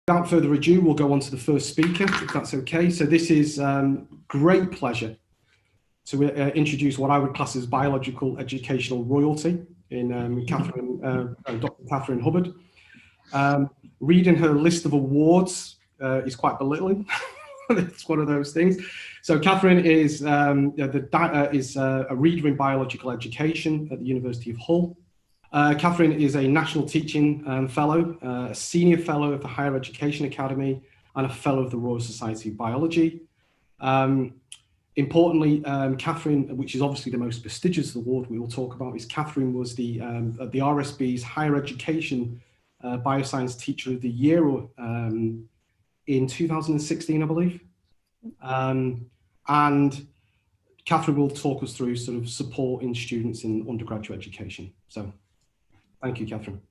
Without further ado, we'll go on to the first speaker, if that's okay. So this is great pleasure to introduce what I would class as biological educational royalty in Dr. Katharine Hubbard. Reading her list of awards is quite belittling. It's one of those things. So Katharine is a reader in biological education at the University of Hull. Katharine is a National Teaching Fellow, a Senior Fellow of the Higher Education Academy, and a Fellow of the Royal Society of Biology. Importantly, Katharine, which is obviously the most prestigious award we will talk about, is Katharine was the RSB's Higher Education Bioscience Teacher of the Year in 2016, I believe. And Katharine will talk us through sort of supporting students in undergraduate education. So thank you, Katharine.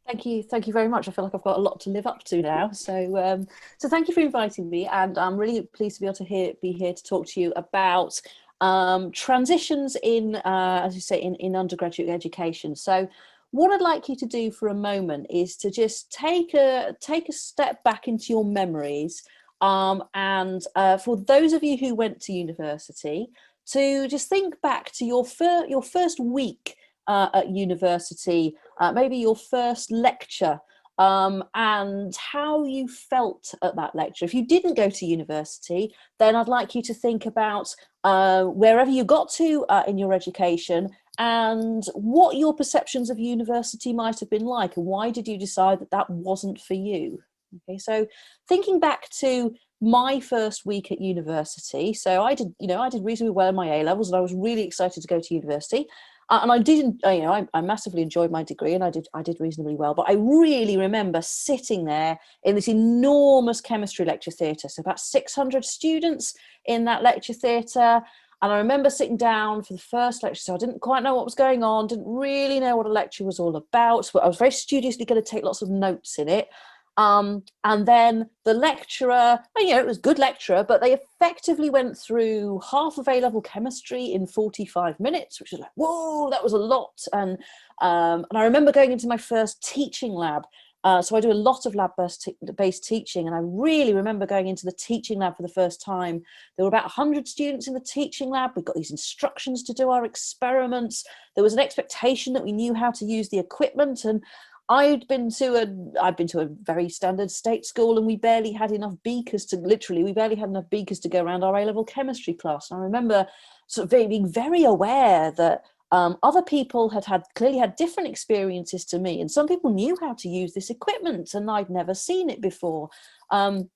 Thank you very much. I feel like I've got a lot to live up to now. So, so thank you for inviting me, and I'm really pleased to be able to be here to talk to you about transitions in, as you say, in undergraduate education. So, what I'd like you to do for a moment is to just take a step back into your memories, and for those of you who went to university, to just think back to your first week at university, maybe your first lecture, and how you felt at that lecture. If you didn't go to university, then I'd like you to think about wherever you got to in your education, and what your perceptions of university might have been like, and why did you decide that that wasn't for you? Okay, so thinking back to my first week at university, so I did reasonably well in my A levels, and I was really excited to go to university. And I didn't, I massively enjoyed my degree, and I did reasonably well. But I really remember sitting there in this enormous chemistry lecture theatre, so about 600 students in that lecture theatre. And I remember sitting down for the first lecture, so I didn't quite know what was going on, didn't really know what a lecture was all about, but I was very studiously going to take lots of notes in it. And then the lecturer, it was a good lecturer, but they effectively went through half of A-level chemistry in 45 minutes, which was like, whoa, that was a lot. And I remember going into my first teaching lab. So I do a lot of lab-based teaching, and I really remember going into the teaching lab for the first time. There were about 100 students in the teaching lab. We got these instructions to do our experiments. There was an expectation that we knew how to use the equipment, and I'd been to a very standard state school, and we barely had enough beakers to go around our A-level chemistry class. And I remember sort of being very aware that other people clearly had different experiences to me, and some people knew how to use this equipment, and I'd never seen it before. And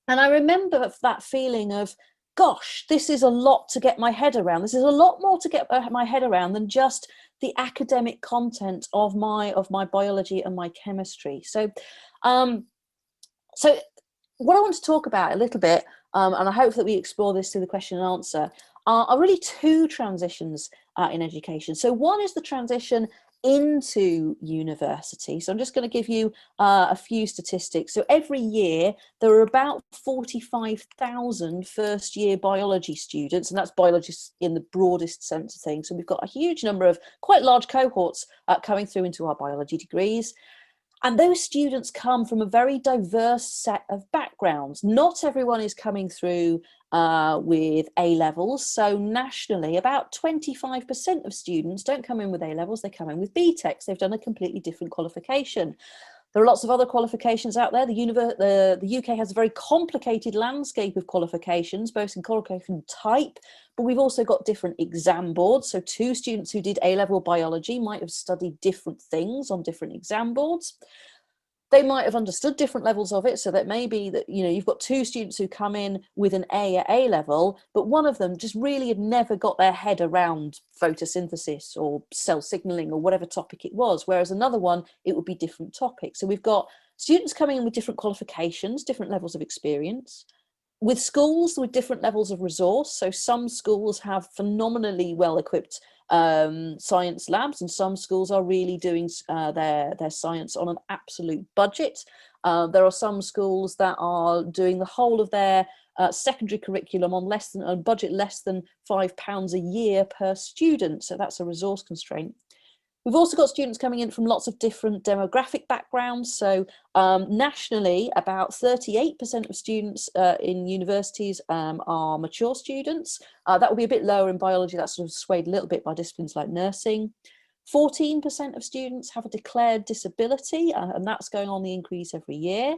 I remember that feeling of, gosh, this is a lot to get my head around. This is a lot more to get my head around than just the academic content of my biology and my chemistry. So, so what I want to talk about a little bit, and I hope that we explore this through the question and answer, are really two transitions in education. So one is the transition into university. So I'm just going to give you a few statistics. So every year there are about 45,000 first year biology students, and that's biologists in the broadest sense of things. So we've got a huge number of quite large cohorts coming through into our biology degrees. And those students come from a very diverse set of backgrounds. Not everyone is coming through with A levels. So nationally, about 25% of students don't come in with A levels, they come in with BTECs. They've done a completely different qualification. There are lots of other qualifications out there. The UK has a very complicated landscape of qualifications, both in qualification type, but we've also got different exam boards. So two students who did A-level biology might have studied different things on different exam boards. They might have understood different levels of it, so that maybe that you've got two students who come in with an A at A level, but one of them just really had never got their head around photosynthesis or cell signaling or whatever topic it was, whereas another one, it would be different topics. So we've got students coming in with different qualifications, different levels of experience, with schools with different levels of resource. So some schools have phenomenally well-equipped science labs, and some schools are really doing their science on an absolute budget. There are some schools that are doing the whole of their secondary curriculum on a budget less than £5 a year per student. So that's a resource constraint. We've also got students coming in from lots of different demographic backgrounds. So nationally, about 38% of students in universities are mature students. That will be a bit lower in biology. That's sort of swayed a little bit by disciplines like nursing. 14% of students have a declared disability, and that's going on the increase every year.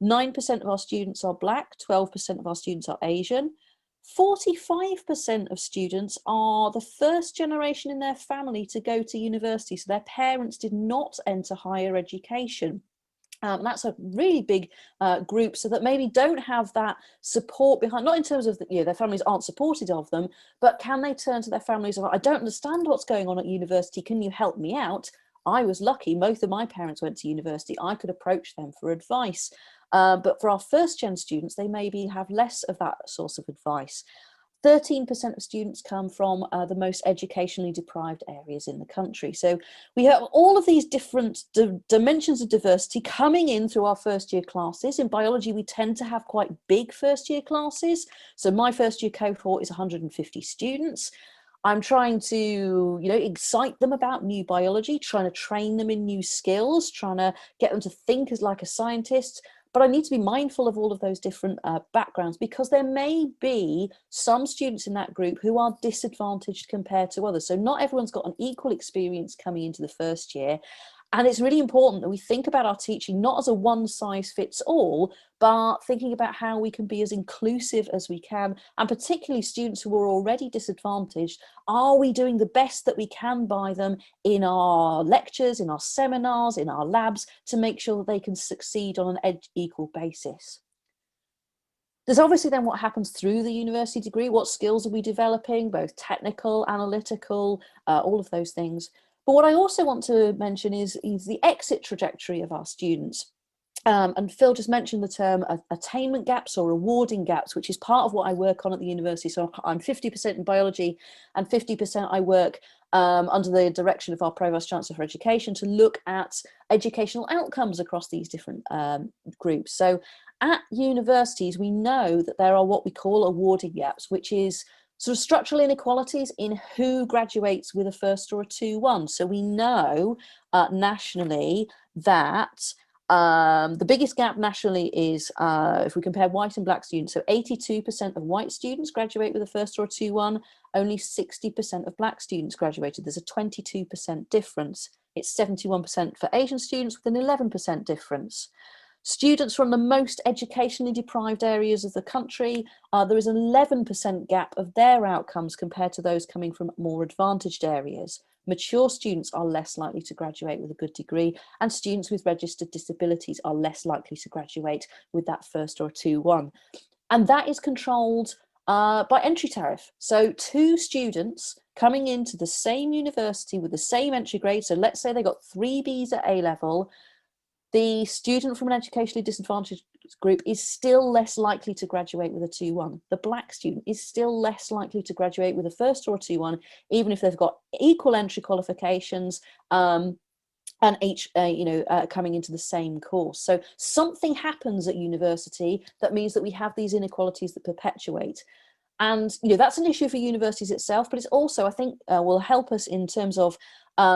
9% of our students are Black, 12% of our students are Asian. 45% of students are the first generation in their family to go to university, so their parents did not enter higher education. That's a really big group, so that maybe don't have that support behind, not in terms of their families aren't supportive of them, but can they turn to their families of, I don't understand what's going on at university, can you help me out? I was lucky, both of my parents went to university, I could approach them for advice. But for our first gen students, they maybe have less of that source of advice. 13% of students come from the most educationally deprived areas in the country. So we have all of these different dimensions of diversity coming in through our first year classes. In biology, we tend to have quite big first year classes. So my first year cohort is 150 students. I'm trying to, excite them about new biology, trying to train them in new skills, trying to get them to think as like a scientist. But I need to be mindful of all of those different backgrounds, because there may be some students in that group who are disadvantaged compared to others. So not everyone's got an equal experience coming into the first year. And it's really important that we think about our teaching not as a one size fits all, but thinking about how we can be as inclusive as we can. And particularly students who are already disadvantaged, are we doing the best that we can by them in our lectures, in our seminars, in our labs, to make sure that they can succeed on an equal basis? There's obviously then what happens through the university degree. What skills are we developing, both technical, analytical, all of those things. But what I also want to mention is the exit trajectory of our students. And Phil just mentioned the term attainment gaps or rewarding gaps, which is part of what I work on at the university. So I'm 50% in biology and 50% I work under the direction of our Provost Chancellor for Education to look at educational outcomes across these different groups. So at universities, we know that there are what we call awarding gaps, which is sort of structural inequalities in who graduates with a first or a 2-1. So we know nationally that the biggest gap nationally is if we compare white and black students. So 82% of white students graduate with a first or a 2-1, only 60% of black students graduated. There's a 22% difference. It's 71% for Asian students with an 11% difference. Students from the most educationally deprived areas of the country, there is an 11% gap of their outcomes compared to those coming from more advantaged areas. Mature students are less likely to graduate with a good degree, and students with registered disabilities are less likely to graduate with that first or 2-1. And that is controlled by entry tariff. So 2 students coming into the same university with the same entry grade, so let's say they got 3 Bs at A level, the student from an educationally disadvantaged group is still less likely to graduate with a 2-1. The black student is still less likely to graduate with a first or a 2-1, even if they've got equal entry qualifications and each, coming into the same course. So something happens at university that means that we have these inequalities that perpetuate. And that's an issue for universities itself, but it's also, I think, will help us in terms of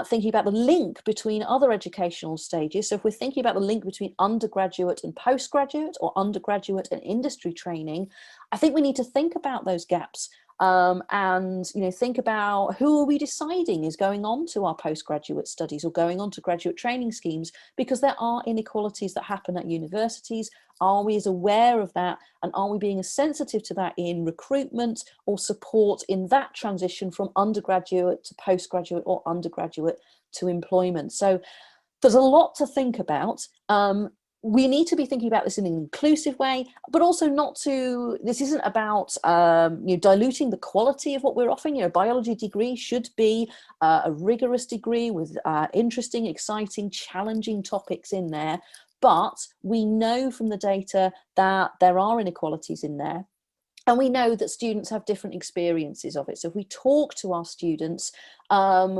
thinking about the link between other educational stages. So if we're thinking about the link between undergraduate and postgraduate, or undergraduate and industry training, I think we need to think about those gaps and think about who are we deciding is going on to our postgraduate studies or going on to graduate training schemes, because there are inequalities that happen at universities. Are we as aware of that, and are we being as sensitive to that in recruitment or support in that transition from undergraduate to postgraduate or undergraduate to employment? So there's a lot to think about. We need to be thinking about this in an inclusive way, but also this isn't about diluting the quality of what we're offering. A biology degree should be a rigorous degree with interesting, exciting, challenging topics in there. But we know from the data that there are inequalities in there. And we know that students have different experiences of it. So if we talk to our students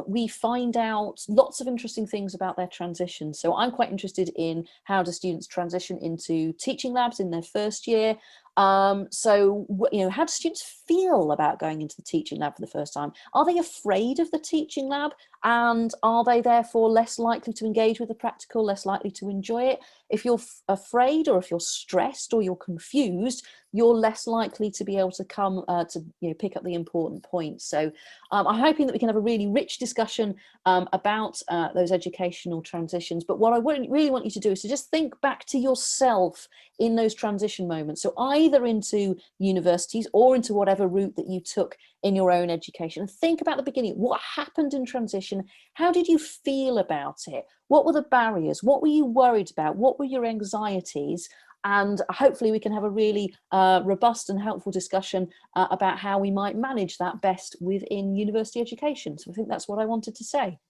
we find out lots of interesting things about their transition. So I'm quite interested in how do students transition into teaching labs in their first year. So, you know, how do students feel about going into the teaching lab for the first time? Are they afraid of the teaching lab? And are they therefore less likely to engage with the practical, less likely to enjoy it? If you're afraid, or if you're stressed, or you're confused, you're less likely to be able to come to, you know, pick up the important points. So I'm hoping that we can have a really rich discussion about those educational transitions. But what I really want you to do is to just think back to yourself in those transition moments. So either into universities or into whatever route that you took in your own education. And think about the beginning. What happened in transition? How did you feel about it? What were the barriers? What were you worried about? What were your anxieties? And hopefully we can have a really robust and helpful discussion about how we might manage that best within university education. So I think that's what I wanted to say.